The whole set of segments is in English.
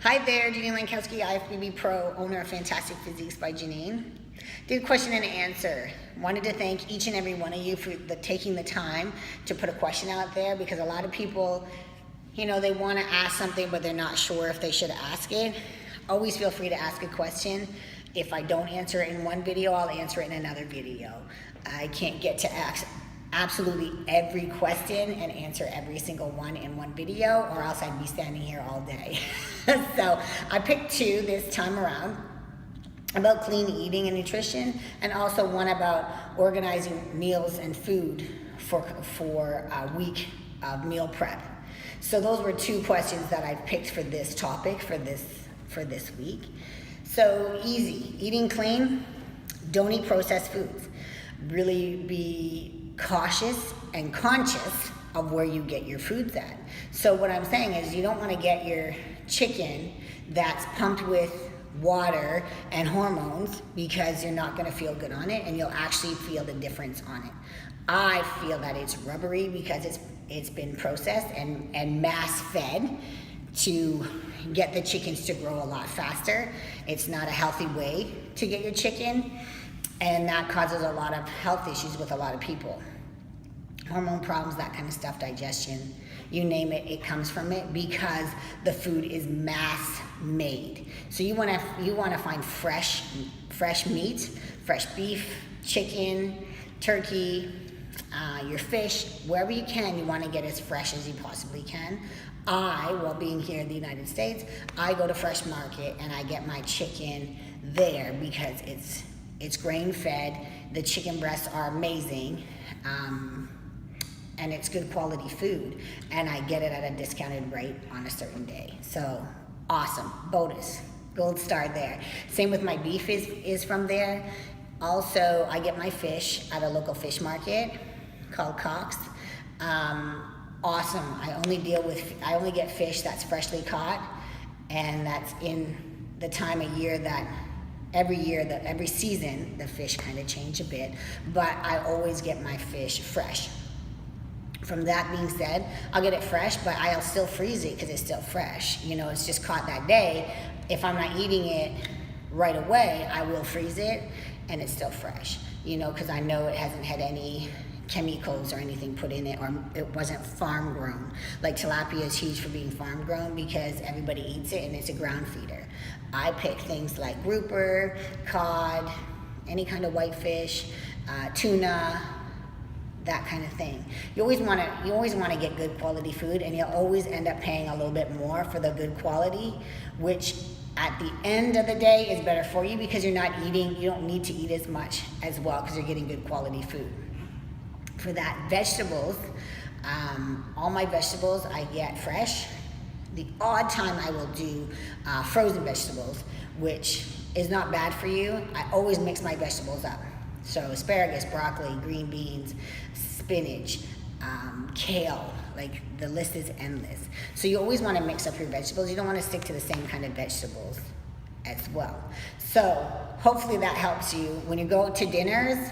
Hi there, Janine Lankowski, IFBB Pro, owner of Fantastic Physiques by Janine. Did question and answer. Wanted to thank each and every one of you for taking the time to put a question out there, because a lot of people, they want to ask something but they're not sure if they should ask it. Always feel free to ask a question. If I don't answer it in one video, I'll answer it in another video. I can't get to ask absolutely every question and answer every single one in one video, or else I'd be standing here all day. So I picked two this time around about clean eating and nutrition, and also one about organizing meals and food for a week of meal prep. So those were two questions that I picked for this topic for this week. So easy, eating clean, don't eat processed foods. Really be cautious and conscious of where you get your foods at. So what I'm saying is, you don't want to get your chicken that's pumped with water and hormones, because you're not going to feel good on it and you'll actually feel the difference on it. I feel that it's rubbery because it's been processed and mass fed to get the chickens to grow a lot faster. It's not a healthy way to get your chicken, and that causes a lot of health issues with a lot of people. Hormone problems, that kind of stuff, digestion, you name it, it comes from it, because the food is mass made. So you want to find fresh meat, fresh beef, chicken, turkey, your fish, wherever you can. You want to get as fresh as you possibly can. While being here in the United States, I go to Fresh Market and I get my chicken there because it's grain fed. The chicken breasts are amazing. And it's good quality food, and I get it at a discounted rate on a certain day. So awesome, bonus, gold star there. Same with my beef is from there. Also, I get my fish at a local fish market called Cox. Awesome. I only get fish that's freshly caught, and that's in the time of year that every season the fish kind of change a bit, but I always get my fish fresh. From that being said, I'll get it fresh, but I'll still freeze it because it's still fresh. It's just caught that day. If I'm not eating it right away, I will freeze it and it's still fresh, because I know it hasn't had any chemicals or anything put in it, or it wasn't farm grown. Like tilapia is huge for being farm grown because everybody eats it and it's a ground feeder. I pick things like grouper, cod, any kind of whitefish, tuna, that kind of thing. You always want to get good quality food, and you'll always end up paying a little bit more for the good quality, which at the end of the day is better for you, because you don't need to eat as much as well, because you're getting good quality food. For that, vegetables, all my vegetables I get fresh. The odd time I will do frozen vegetables, which is not bad for you. I always mix my vegetables up. So asparagus, broccoli, green beans, spinach, kale, like the list is endless. So you always want to mix up your vegetables. You don't want to stick to the same kind of vegetables as well. So hopefully that helps you. When you go to dinners,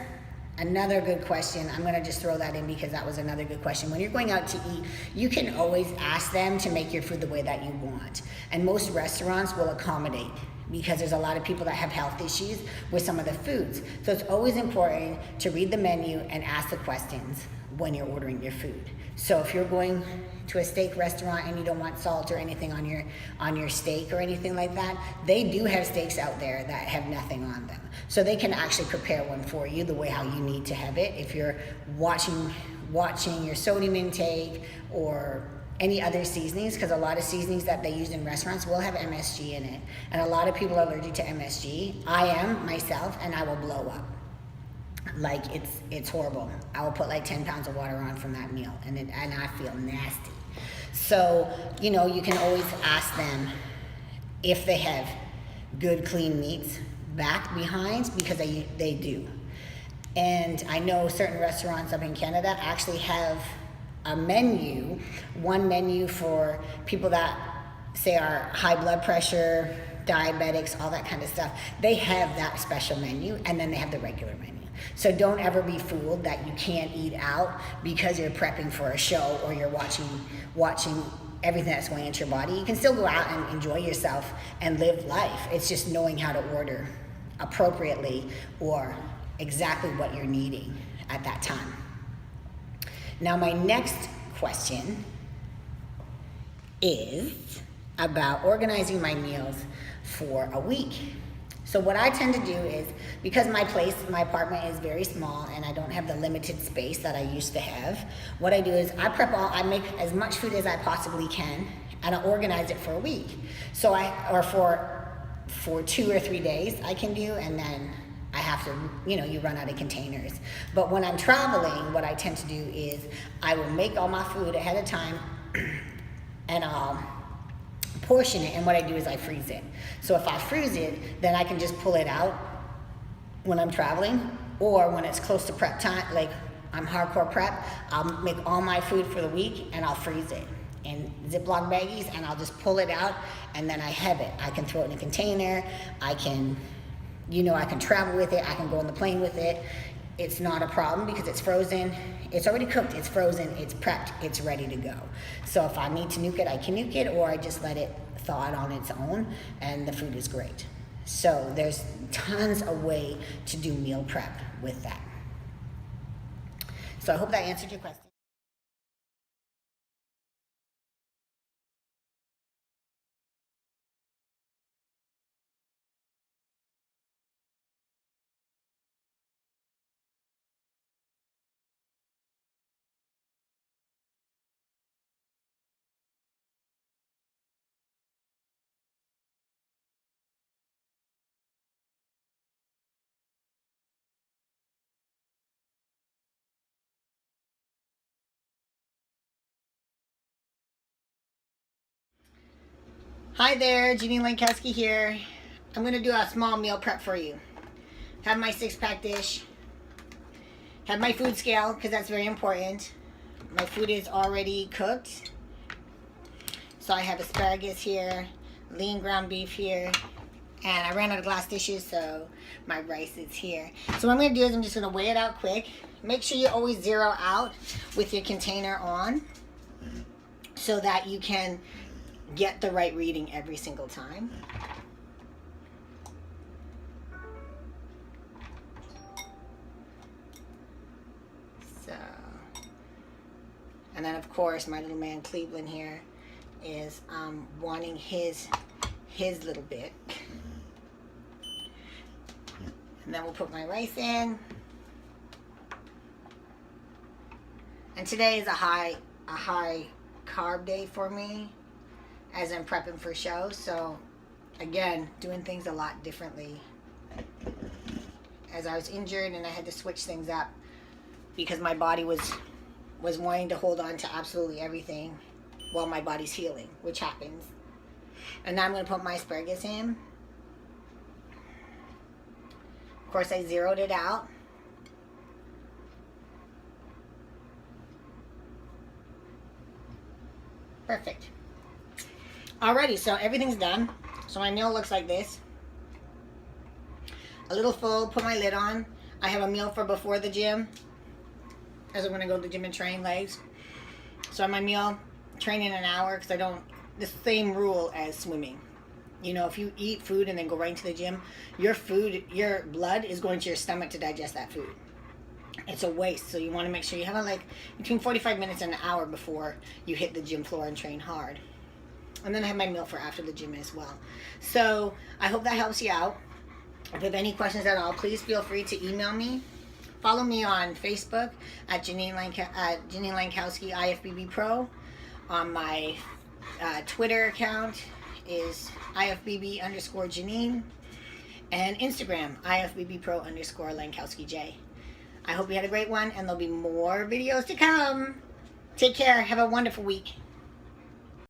another good question, I'm going to just throw that in because that was another good question. When you're going out to eat, you can always ask them to make your food the way that you want. And most restaurants will accommodate, because there's a lot of people that have health issues with some of the foods. So it's always important to read the menu and ask the questions when you're ordering your food. So if you're going to a steak restaurant and you don't want salt or anything on your steak or anything like that, they do have steaks out there that have nothing on them. So they can actually prepare one for you the way how you need to have it. If you're watching your sodium intake or any other seasonings, because a lot of seasonings that they use in restaurants will have MSG in it, and a lot of people are allergic to MSG. I am myself, and I will blow up. Like it's horrible. I will put like 10 pounds of water on from that meal, and I feel nasty. So you can always ask them if they have good clean meats behind, because they do. And I know certain restaurants up in Canada actually have one menu for people that say are high blood pressure, diabetics, all that kind of stuff. They have that special menu, and then they have the regular menu. So don't ever be fooled that you can't eat out because you're prepping for a show or you're watching everything that's going into your body. You can still go out and enjoy yourself and live life. It's just knowing how to order appropriately or exactly what you're needing at that time. Now, my next question is about organizing my meals for a week. So what I tend to do is, because my apartment is very small and I don't have the limited space that I used to have, what I do is I make as much food as I possibly can, and I organize it for a week. So for 2 or 3 days I can do, and then I have to, you run out of containers. But when I'm traveling, what I tend to do is I will make all my food ahead of time and I'll portion it, and what I do is I freeze it. So if I freeze it, then I can just pull it out when I'm traveling, or when it's close to prep time, like I'm hardcore prep, I'll make all my food for the week and I'll freeze it in Ziploc baggies, and I'll just pull it out, and then I have it. I can throw it in a container, I can travel with it, I can go on the plane with it. It's not a problem because it's frozen. It's already cooked, it's frozen, it's prepped, it's ready to go. So if I need to nuke it, I can nuke it, or I just let it thaw out on its own, and the food is great. So there's tons of way to do meal prep with that. So I hope that answered your question. Hi there, Janine Lankowski here. I'm going to do a small meal prep for you. Have my 6-pack dish. Have my food scale, because that's very important. My food is already cooked. So I have asparagus here, lean ground beef here, and I ran out of glass dishes, so my rice is here. So what I'm going to do is I'm just going to weigh it out quick. Make sure you always zero out with your container on so that you can get the right reading every single time. So, and then of course my little man Cleveland here is wanting his little bit. And then we'll put my rice in. And today is a high carb day for me, as I'm prepping for shows. So again, doing things a lot differently. As I was injured and I had to switch things up because my body was wanting to hold on to absolutely everything while my body's healing, which happens. And now I'm going to put my asparagus in. Of course, I zeroed it out. Perfect. Alrighty, so everything's done. So my meal looks like this. A little full, put my lid on. I have a meal for before the gym, as I'm going to go to the gym and train legs. So my meal, train in an hour, because I don't, the same rule as swimming. If you eat food and then go right into the gym, your blood is going to your stomach to digest that food. It's a waste, so you want to make sure you have between 45 minutes and an hour before you hit the gym floor and train hard. And then I have my meal for after the gym as well. So I hope that helps you out. If you have any questions at all, please feel free to email me. Follow me on Facebook at Janine Lankowski IFBB Pro. On my Twitter account is IFBB_Janine. And Instagram, IFBB Pro _Lankowski J. I hope you had a great one, and there'll be more videos to come. Take care. Have a wonderful week.